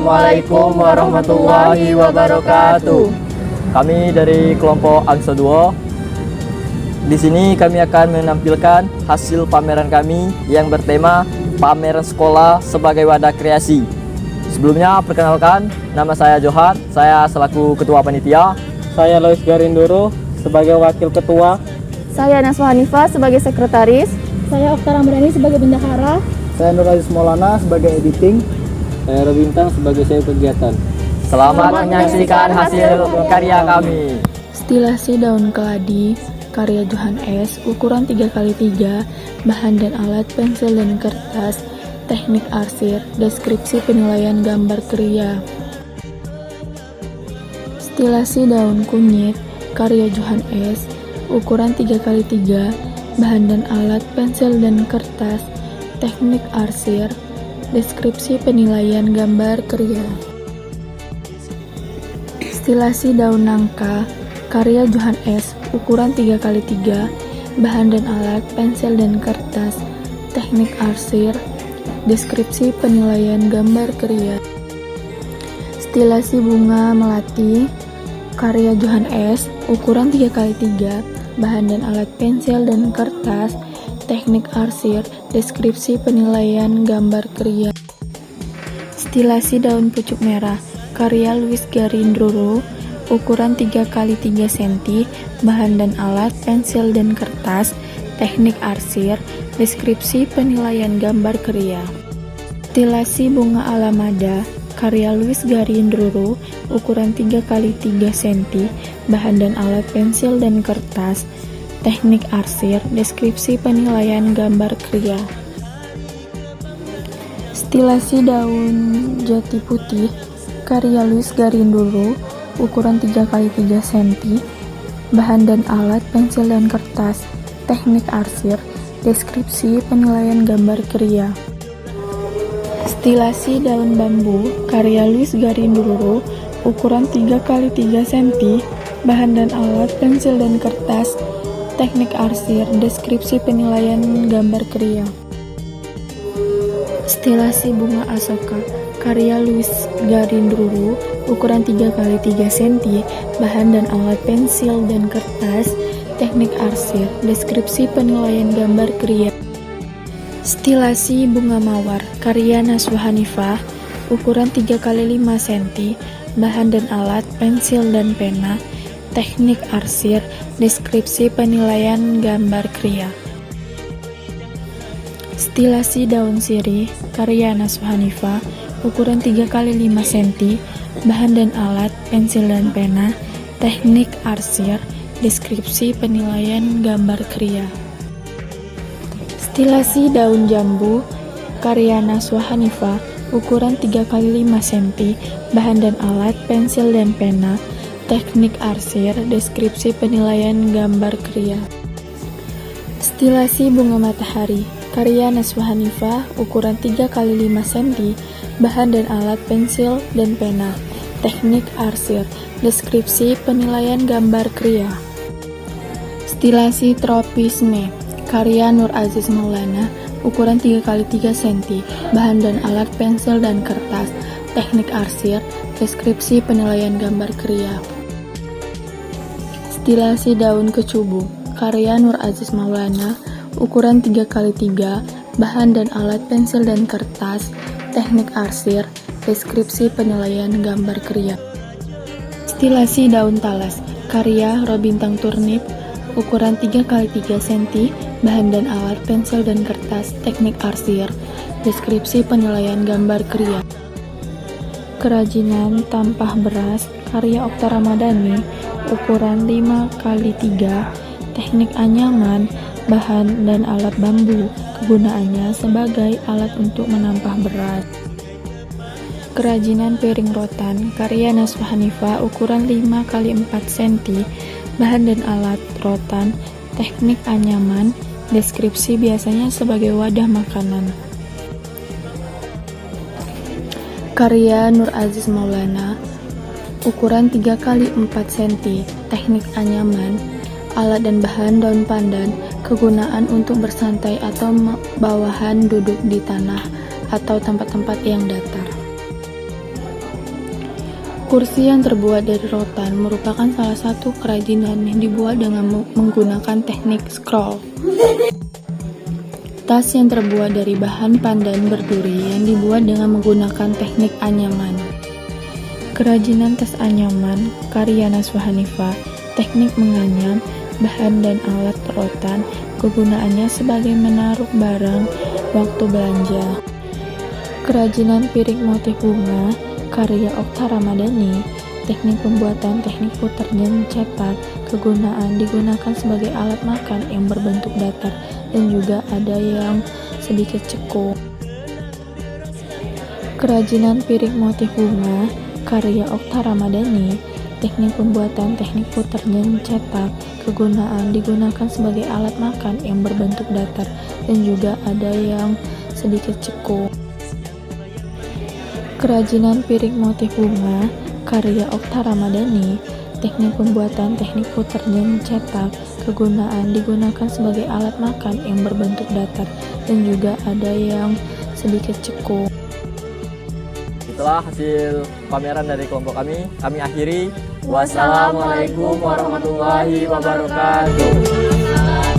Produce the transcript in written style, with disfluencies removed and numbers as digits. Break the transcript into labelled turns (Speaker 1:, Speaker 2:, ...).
Speaker 1: Assalamualaikum warahmatullahi wabarakatuh. Kami dari kelompok Angsa 2. Di sini kami akan menampilkan hasil pameran kami yang bertema Pameran Sekolah sebagai Wadah Kreasi. Sebelumnya perkenalkan, nama saya Johan, saya selaku Ketua Panitia.
Speaker 2: Saya Lois Garindoro sebagai Wakil Ketua.
Speaker 3: Saya Naswa Hanifah sebagai Sekretaris.
Speaker 4: Saya Okta Ramdhani sebagai Bendahara.
Speaker 5: Saya Nur Aziz Maulana sebagai Editing.
Speaker 2: Saya Robintang sebagai saya kegiatan.
Speaker 1: Selamat menyaksikan hasil karya kami.
Speaker 6: Stilasi daun keladi karya Johan S, ukuran 3x3, bahan dan alat pensil dan kertas, teknik arsir, deskripsi penilaian gambar kriya. Stilasi daun kunyit karya Johan S, ukuran 3x3, bahan dan alat pensil dan kertas, teknik arsir, deskripsi penilaian gambar kriya. Stilasi daun nangka karya Johan S, ukuran 3x3, bahan dan alat pensil dan kertas, teknik arsir, deskripsi penilaian gambar kriya. Stilasi bunga melati karya Johan S, ukuran 3x3, bahan dan alat pensil dan kertas, teknik arsir, deskripsi penilaian gambar kriya. Stilasi daun pucuk merah karya Luis Garindoro, ukuran 3x3 cm, bahan dan alat pensil dan kertas, teknik arsir, deskripsi penilaian gambar kriya. Stilasi bunga alamada karya Luis Garindoro, ukuran 3x3 cm, bahan dan alat pensil dan kertas, teknik arsir, deskripsi penilaian gambar kriya. Stilasi daun jati putih karya Luis Garindoro, ukuran 3x3 cm, bahan dan alat pensil dan kertas, teknik arsir, deskripsi penilaian gambar kriya. Stilasi daun bambu karya Luis Garindoro, ukuran 3x3 cm, bahan dan alat pensil dan kertas, teknik arsir, deskripsi penilaian gambar kriya. Stilasi bunga asoka karya Luis Garindoro, ukuran 3x3 cm, bahan dan alat pensil dan kertas, teknik arsir, deskripsi penilaian gambar kriya. Stilasi bunga mawar karya Naswa Hanifah, ukuran 3x5 cm, bahan dan alat pensil dan pena, teknik arsir, deskripsi penilaian gambar kriya. Stilasi daun sirih karya Naswa Hanifah, ukuran 3x5 cm, bahan dan alat pensil dan pena, teknik arsir, deskripsi penilaian gambar kriya. Stilasi daun jambu karya Naswa Hanifah, ukuran 3x5 cm, bahan dan alat pensil dan pena, teknik arsir, deskripsi penilaian gambar kriya. Stilasi bunga matahari karya Naswa Hanifah, ukuran 3x5 cm, bahan dan alat pensil dan pena, teknik arsir, deskripsi penilaian gambar kriya. Stilasi tropisme karya Nur Aziz Maulana, ukuran 3x3 cm, bahan dan alat pensil dan kertas, teknik arsir, deskripsi penilaian gambar kriya. Stilasi daun kecubu karya Nur Aziz Maulana, ukuran 3x3, bahan dan alat pensil dan kertas, teknik arsir, deskripsi penilaian gambar kriya. Stilasi daun talas karya Robintang Turnip, ukuran 3x3 cm, bahan dan alat pensil dan kertas, teknik arsir, deskripsi penilaian gambar kriya. Kerajinan tampah beras karya Okta Ramdhani, ukuran 5x3, teknik anyaman, bahan dan alat bambu, kegunaannya sebagai alat untuk menampah beras. Kerajinan piring rotan karya Naswa Hanifah, ukuran 5x4 cm, bahan dan alat rotan, teknik anyaman, deskripsi biasanya sebagai wadah makanan. Karya Nur Aziz Maulana, ukuran 3x4 cm, teknik anyaman, alat dan bahan daun pandan, kegunaan untuk bersantai atau bawahan duduk di tanah atau tempat-tempat yang datar. Kursi yang terbuat dari rotan merupakan salah satu kerajinan yang dibuat dengan menggunakan teknik scroll. Tas yang terbuat dari bahan pandan berduri yang dibuat dengan menggunakan teknik anyaman. Kerajinan tas anyaman karya Naswa Hanifah, teknik menganyam, bahan dan alat rotan, kegunaannya sebagai menaruh barang waktu belanja. Kerajinan piring motif bunga karya Okta Ramadhani, teknik pembuatan teknik puter dan cetak, kegunaan digunakan sebagai alat makan yang berbentuk datar dan juga ada yang sedikit cekung. Kerajinan piring motif bunga karya Okta Ramadhani, teknik pembuatan teknik puter dan cetak, kegunaan digunakan sebagai alat makan yang berbentuk datar dan juga ada yang sedikit cekung. Kerajinan piring motif bunga karya Okta Ramadhani, teknik pembuatan teknik puter dan cetak, kegunaan digunakan sebagai alat makan yang berbentuk datar dan juga ada yang sedikit cekung.
Speaker 1: Itulah hasil pameran dari kelompok kami. Kami akhiri. Wassalamualaikum warahmatullahi wabarakatuh.